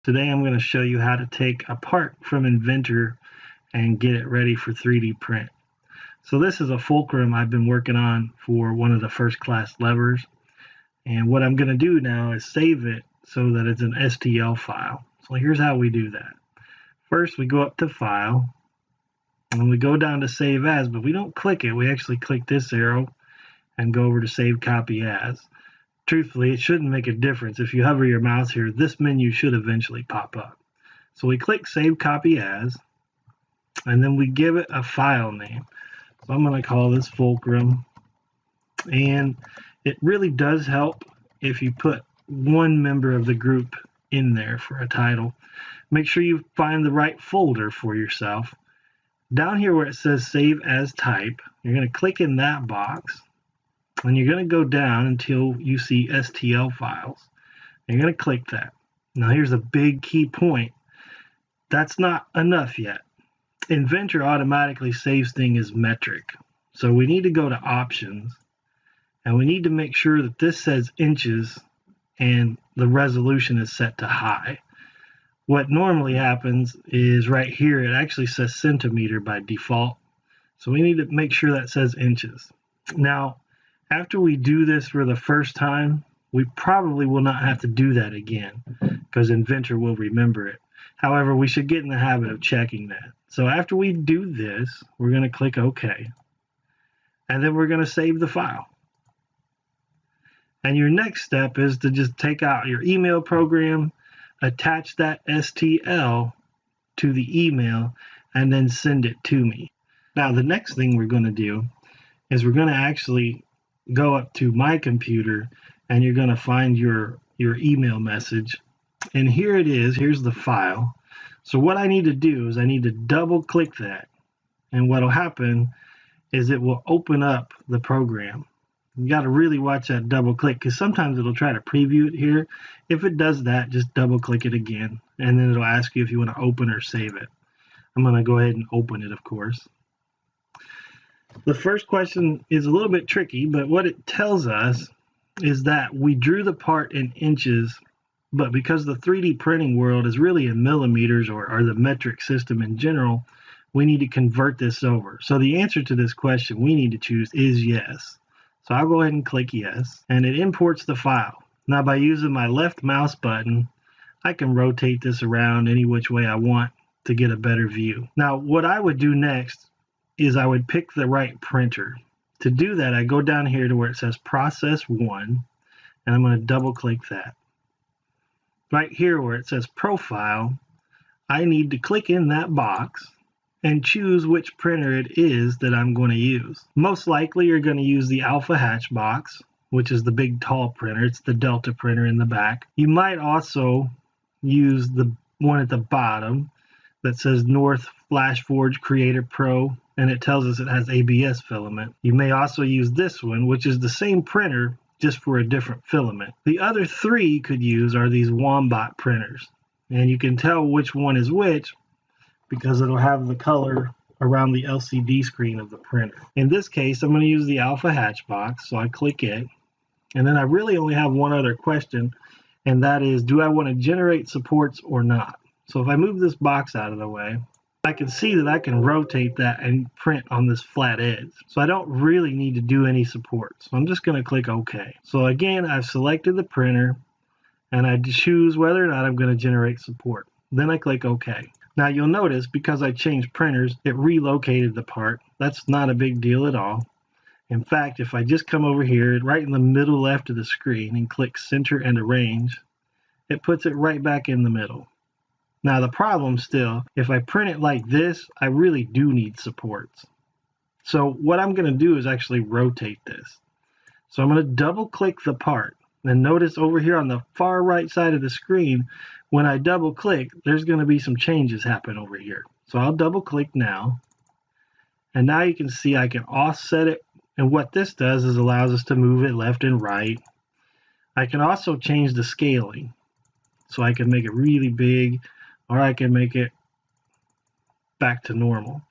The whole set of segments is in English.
Today I'm going to show you how to take a part from Inventor and get it ready for 3D print. So this is a fulcrum I've been working on for one of the first class levers, and what I'm going to do now is save it so that it's an STL file. So here's how we do that. First we go up to File and we go down to Save As, but we don't click it, we actually click this arrow and go over to Save Copy As. Truthfully, it shouldn't make a difference. If you hover your mouse here, this menu should eventually pop up. So we click Save Copy As, and then we give it a file name. So I'm going to call this Fulcrum, and it really does help if you put one member of the group in there for a title. Make sure you find the right folder for yourself. Down here where it says Save As Type, you're going to click in that box, and you're going to go down until you see STL files. You're going to click that. Now here's a big key point. That's not enough yet. Inventor automatically saves things as metric. So we need to go to Options, and we need to make sure that this says inches and the resolution is set to high. What normally happens is right here it actually says centimeter by default. So we need to make sure that says inches. Now after we do this for the first time, we probably will not have to do that again because Inventor will remember it. However, we should get in the habit of checking that. So after we do this, we're going to click OK. And then we're going to save the file. And your next step is to just take out your email program, attach that STL to the email, and then send it to me. Now the next thing we're going to do is we're going to actually go up to my computer, and you're going to find your email message, and here it is. Here's the file. So what I need to do is I need to double click that, and what will happen is it will open up the program. You got to really watch that double click because sometimes it'll try to preview it here. If it does that, just double click it again, and then it'll ask you if you want to open or save it. I'm going to go ahead and open it, of course. The first question is a little bit tricky, but what it tells us is that we drew the part in inches, but because the 3D printing world is really in millimeters or the metric system in general, we need to convert this over. So the answer to this question we need to choose is yes. So I'll go ahead and click yes, and it imports the file. Now by using my left mouse button, I can rotate this around any which way I want to get a better view. Now what I would do next is I would pick the right printer. To do that, I go down here to where it says Process 1, and I'm going to double click that. Right here where it says Profile, I need to click in that box and choose which printer it is that I'm going to use. Most likely you're going to use the Alpha Hatch box, which is the big tall printer. It's the Delta printer in the back. You might also use the one at the bottom that says North FlashForge Creator Pro, and it tells us it has ABS filament. You may also use this one, which is the same printer, just for a different filament. The other three you could use are these Wombat printers, and you can tell which one is which because it'll have the color around the LCD screen of the printer. In this case, I'm going to use the Alpha Hatch box, so I click it, and then I really only have one other question, and that is, do I want to generate supports or not? So if I move this box out of the way, I can see that I can rotate that and print on this flat edge. So I don't really need to do any support. So I'm just going to click OK. So again, I've selected the printer, and I choose whether or not I'm going to generate support. Then I click OK. Now you'll notice because I changed printers, it relocated the part. That's not a big deal at all. In fact, if I just come over here right in the middle left of the screen and click Center and Arrange, it puts it right back in the middle. Now the problem still, if I print it like this, I really do need supports. So what I'm going to do is actually rotate this. So I'm going to double click the part. And notice over here on the far right side of the screen, when I double click, there's going to be some changes happen over here. So I'll double click now. And now you can see I can offset it. And what this does is allows us to move it left and right. I can also change the scaling. So I can make it really big, or I can make it back to normal.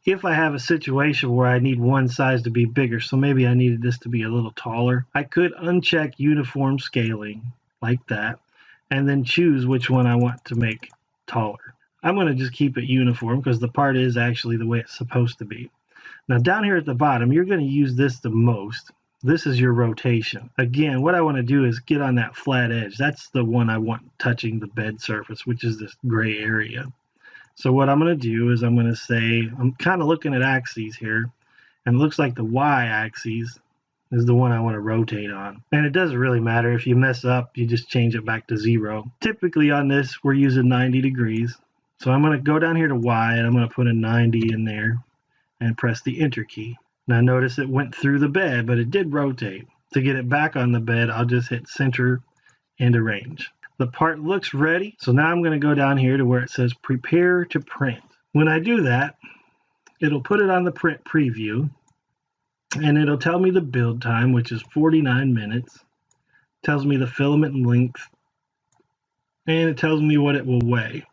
If I have a situation where I need one size to be bigger, so maybe I needed this to be a little taller, I could uncheck uniform scaling like that, and then choose which one I want to make taller. I'm going to just keep it uniform because the part is actually the way it's supposed to be. Now down here at the bottom, you're going to use this the most. This is your rotation. Again, what I want to do is get on that flat edge. That's the one I want touching the bed surface, which is this gray area. So what I'm going to do is I'm going to say, I'm kind of looking at axes here, and it looks like the y-axis is the one I want to rotate on. And it doesn't really matter. If you mess up, you just change it back to 0. Typically on this, we're using 90 degrees. So I'm going to go down here to Y, and I'm going to put a 90 in there and press the Enter key. Now notice it went through the bed, but it did rotate. To get it back on the bed, I'll just hit Center and Arrange. The part looks ready, so now I'm going to go down here to where it says Prepare to Print. When I do that, it'll put it on the print preview, and it'll tell me the build time, which is 49 minutes. Tells me the filament length, and it tells me what it will weigh.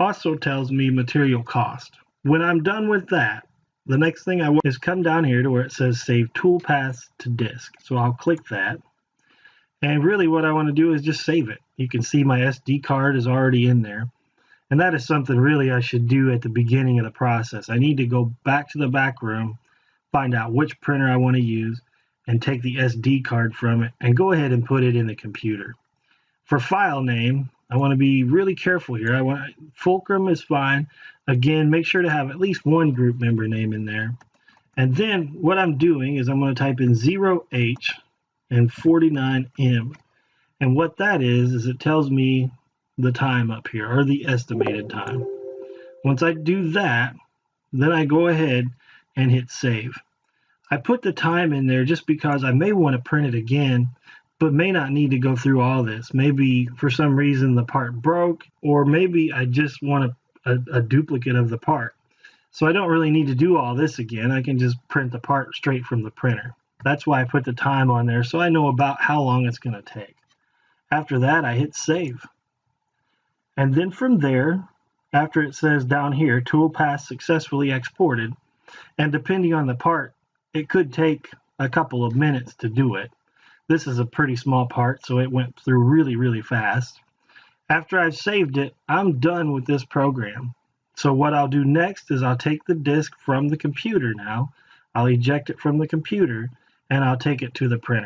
Also tells me material cost. When I'm done with that, the next thing I want is come down here to where it says Save Toolpaths to Disk. So I'll click that. And really what I want to do is just save it. You can see my SD card is already in there. And that is something really I should do at the beginning of the process. I need to go back to the back room, find out which printer I want to use, and take the SD card from it and go ahead and put it in the computer. For file name, I want to be really careful here. Fulcrum is fine. Again, make sure to have at least one group member name in there. And then what I'm doing is I'm going to type in 0H and 49M. And what that is it tells me the time up here, or the estimated time. Once I do that, then I go ahead and hit save. I put the time in there just because I may want to print it again, but may not need to go through all this. Maybe for some reason the part broke, or maybe I just want a duplicate of the part. So I don't really need to do all this again. I can just print the part straight from the printer. That's why I put the time on there, so I know about how long it's going to take. After that, I hit save. And then from there, after it says down here, Toolpath successfully exported, and depending on the part, it could take a couple of minutes to do it. This is a pretty small part, so it went through really, really fast. After I've saved it, I'm done with this program. So what I'll do next is I'll take the disk from the computer now, I'll eject it from the computer, and I'll take it to the printer.